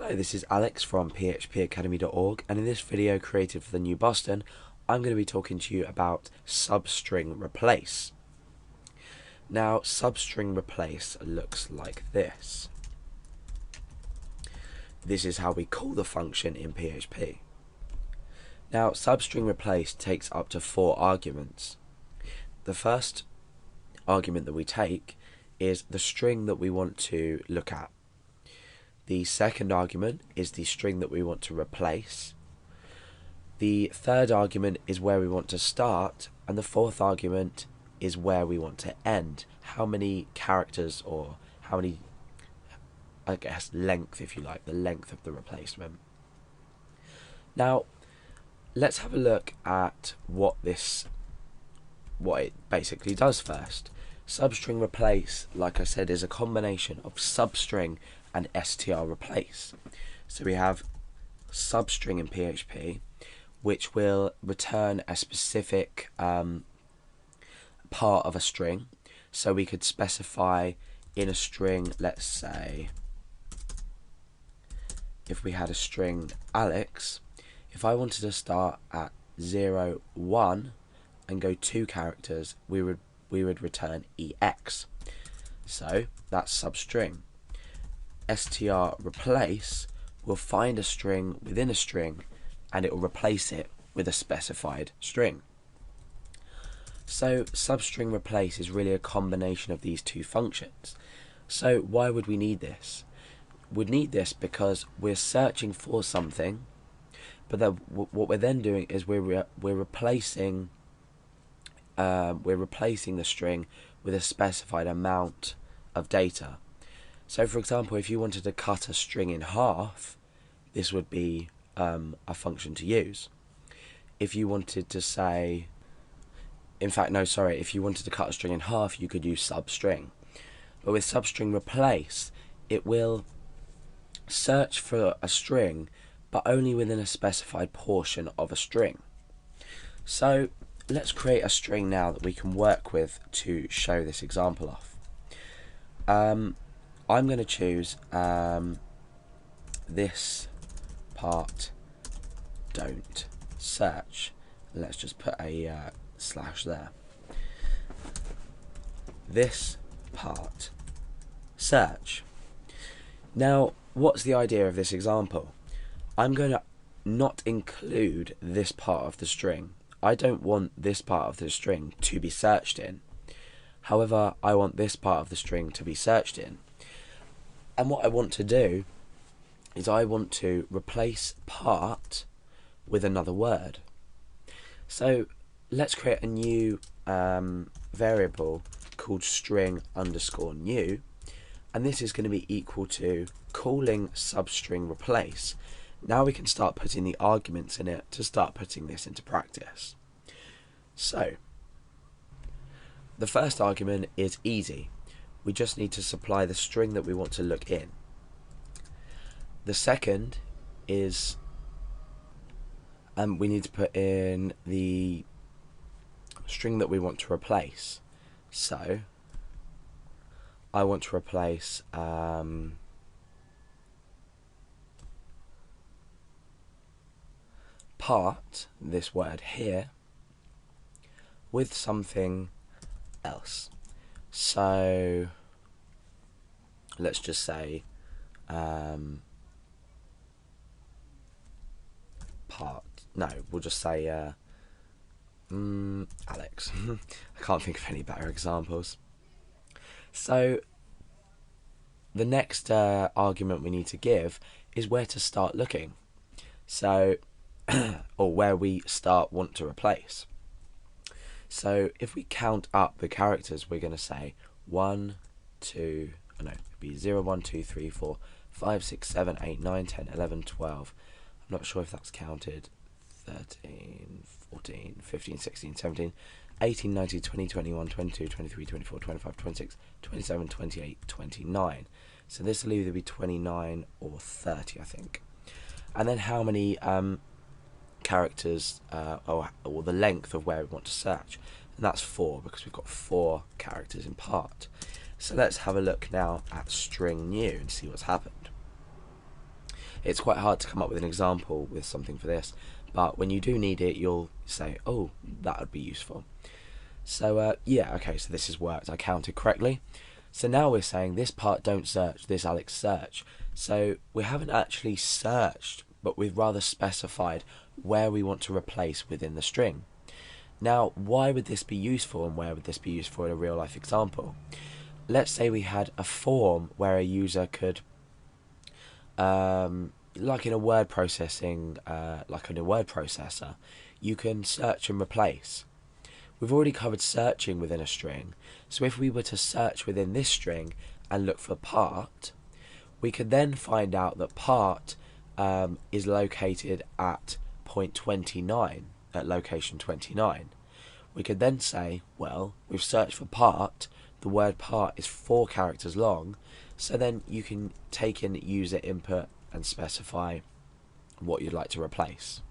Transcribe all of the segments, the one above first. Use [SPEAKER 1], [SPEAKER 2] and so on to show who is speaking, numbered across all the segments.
[SPEAKER 1] Hello, this is Alex from phpacademy.org, and in this video created for the New Boston, I'm going to be talking to you about substring replace. Now, substring replace looks like this. This is how we call the function in PHP. Now, substring replace takes up to 4 arguments. The first argument that we take is the string that we want to look at. The second argument is the string that we want to replace. The third argument is where we want to start, and the fourth argument is where we want to end. How many characters, or how many, I guess, length, if you like, the length of the replacement. Now, let's have a look at what it basically does first. Substring replace, like I said, is a combination of substring and str replace. So we have substring in PHP, which will return a specific part of a string. So we could specify in a string, let's say, if we had a string Alex, if I wanted to start at 0, 1 and go 2 characters, we would return EX. So that's substring. Str replace will find a string within a string and it will replace it with a specified string. So substring replace is really a combination of these two functions. So why would we need this? We'd need this because we're searching for something, but then what we're then doing is we're replacing the string with a specified amount of data. So for example, if you wanted to cut a string in half, this would be a function to use. If you wanted to say, if you wanted to cut a string in half, you could use substring. But with substring replace, it will search for a string, but only within a specified portion of a string. So let's create a string now that we can work with to show this example off. I'm going to choose this part don't search. Let's just put a slash there. This part search. Now, what's the idea of this example? I'm going to not include this part of the string. I don't want this part of the string to be searched in. However, I want this part of the string to be searched in. And what I want to do is I want to replace part with another word. So let's create a new variable called string_new, and this is going to be equal to calling substring replace. Now we can start putting the arguments in it to start putting this into practice. So the first argument is easy. We just need to supply the string that we want to look in. The second is we need to put in the string that we want to replace. So I want to replace part, this word here, with something else. So let's just say we'll just say Alex. I can't think of any better examples. So the next argument we need to give is where to start looking. So or where we want to replace. So if we count up the characters, we're going to say 0, 1, 2, 3, 4, 5, 6, 7, 8, 9, 10, 11, 12. I'm not sure if that's counted. 13, 14, 15, 16, 17, 18, 19, 20, 21, 22, 23, 24, 25, 26, 27, 28, 29. So this will either be 29 or 30, I think. And then how many characters or the length of where we want to search, and that's 4 because we've got 4 characters in part. So let's have a look now at string new and see what's happened. it's quite hard to come up with an example with something for this, but when you do need it, you'll say, oh, that would be useful. So yeah, okay, so this has worked. I counted correctly. So now we're saying this part don't search, this Alex search. So we haven't actually searched, but we've rather specified where we want to replace within the string. Now, why would this be useful, and where would this be useful in a real life example? Let's say we had a form where a user could, like in a word processing, like in a word processor, you can search and replace. We've already covered searching within a string, so if we were to search within this string and look for part, we could then find out that part is located at point 29, at location 29. We could then say, well, we've searched for part, the word part is 4 characters long, so then you can take in user input and specify what you'd like to replace.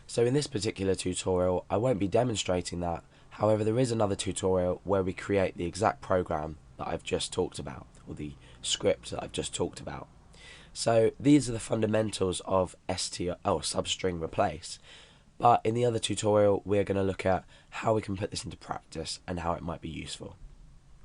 [SPEAKER 1] So in this particular tutorial, I won't be demonstrating that. However, there is another tutorial where we create the exact program that I've just talked about, or the script that I've just talked about. So these are the fundamentals of substring replace. But in the other tutorial, we're going to look at how we can put this into practice and how it might be useful.